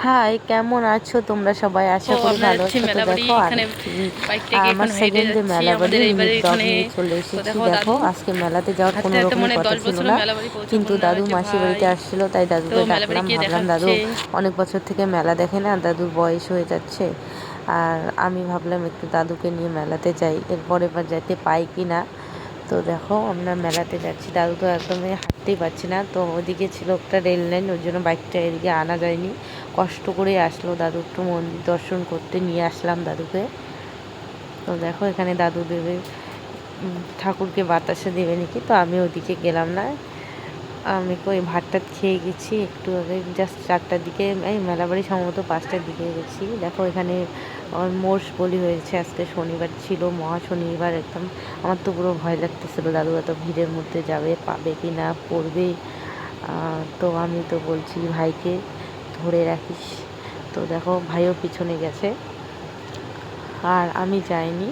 High, কেমন আছো তোমরা সবাই? আশা করি আমরা ভালো যাচ্ছি আছো। তো মেলাবাড়ি। দেখো এখানে আরেকটি বাইকটা গিয়ে আমার এখন হেঁটে সেকেন্ড ডে যাচ্ছি মেলাবাড়ি আমাদের মিনি এইবারে ব্লগ এখানে। নিয়ে চলে তো এসেছি। দেখো দেখো দাদু আজকে মেলাতে যাওয়ার হাঁটতে কোনো হাঁটতে রকমই মনে কথা 10 ছিল বছরও না, মেলাবাড়ি পৌঁছাবো কিন্তু না দাদু যে মাসির ভাই। বাড়িতে আসছিল তাই তো দাদুকে মেলাবাড়ি ডাকলাম। গিয়ে দেখা ভাবলাম দাদু হচ্ছে। অনেক বছর থেকে মেলা দেখে না, দাদুর বয়স হয়ে যাচ্ছে, আর আমি ভাবলাম একটু দাদুকে নিয়ে মেলাতে যাই, এরপর এবার যেতে পাই কি না। তো দেখো আমরা মেলাতে যাচ্ছি। দাদু তো একদমই হাঁটতেই পারছি না, তো ওদিকে ছিল একটা রেল লাইন, ওর জন্য বাইকটা এদিকে আনা যায়নি। কষ্ট করে আসলো দাদু, একটু মন্দির দর্শন করতে নিয়ে আসলাম দাদুকে। তো দেখো এখানে দাদু দেবে ঠাকুরকে বাতাসা দেবে নাকি, তো আমি ওদিকে গেলাম না। আমি কই ভাতটা খেয়ে গেছি একটু আগে, জাস্ট 4টার দিকে, এই মেলাবাড়ি সম্ভবত 5টার দিকে গেছি। দেখো এখানে মোষ বলি হয়েছে, আজকে শনিবার ছিল, মহা শনিবার একদম। আমার তো পুরো ভয় লাগতেছিল দাদু এত ভিড়ের মধ্যে যাবে, পাবে কি না, পড়বে। তো আমি তো বলছি ভাইকে ধরে রাখিস। তো দেখো ভাইও পিছনে গেছে, আর আমি যাইনি।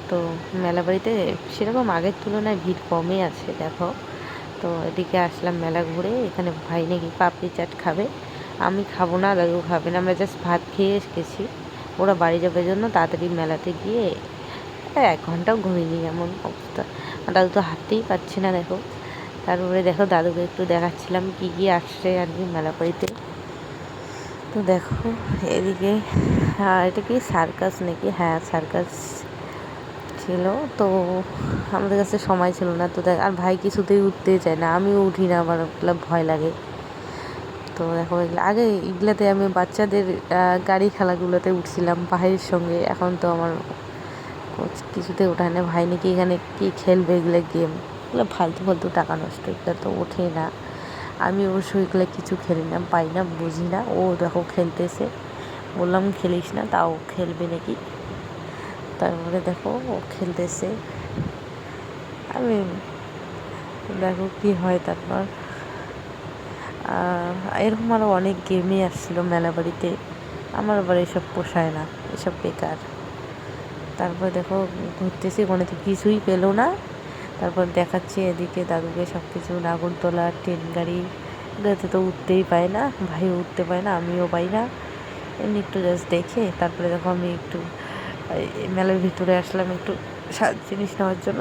তো মেলাবাড়িতে সেরকম আগের তুলনায় ভিড় কমই আছে দেখো। তো এদিকে আসলাম মেলা ঘুরে। এখানে ভাই নাকি পাপড়ি চাট খাবে, আমি খাবো না, দাদু খাবে না, আমরা জাস্ট ভাত খেয়ে গেছি। ওরা বাড়ি যাবে জন্য তাড়াতাড়ি মেলাতে গিয়ে 1 ঘন্টাও ঘুরিনি, এমন অবস্থা। দাদু তো হাঁটতেই পারছে না দেখো। তারপরে দেখো দাদুকে একটু দেখাচ্ছিলাম কী কী আসছে আর কি মেলাবাড়িতে। তো দেখো এদিকে এটা কি সার্কাস নাকি? হ্যাঁ সার্কাস ছিল। তো আমাদের কাছে সময় ছিল না, তো দেখ আর ভাই কিছুতেই উঠতে চায় না, আমিও উঠি না, আমার ভয় লাগে। তো দেখো এগুলো আগে, এগুলাতে আমি বাচ্চাদের গাড়ি খেলাগুলোতে উঠছিলাম ভাইয়ের সঙ্গে, এখন তো আমার কিছুতে ওঠায় না। ভাই নাকি এখানে কী খেলবে, এগুলো গেম, এগুলো ফালতু ফালতু টাকা নষ্ট, এগুলো তো ওঠে না। আমি অবশ্য এগুলো কিছু খেলি না, পাই না, বুঝি না। ও দেখো খেলতেছে, বললাম খেলিস না, তাও খেলবে নাকি। তারপরে দেখো ও খেলতেছে, আমি দেখো কী হয় তারপর। এরকম আরও অনেক গেমই আসছিলো মেলাবাড়িতে, আমার আবার এসব পোষায় না, এসব বেকার। তারপর দেখো ঘুরতেছি, কোনো তো কিছুই পেলো না। তারপর দেখাচ্ছি এদিকে দাদুকে সব কিছু, নাগরদোলা, ট্রেন গাড়ি, এগুলোতে তো উঠতেই পায় না, ভাইও উঠতে পায় না, আমিও পাই না। এমনি একটু জাস্ট দেখে তারপরে দেখো আমি একটু মেলার ভিতরে আসলাম একটু জিনিস নেওয়ার জন্য।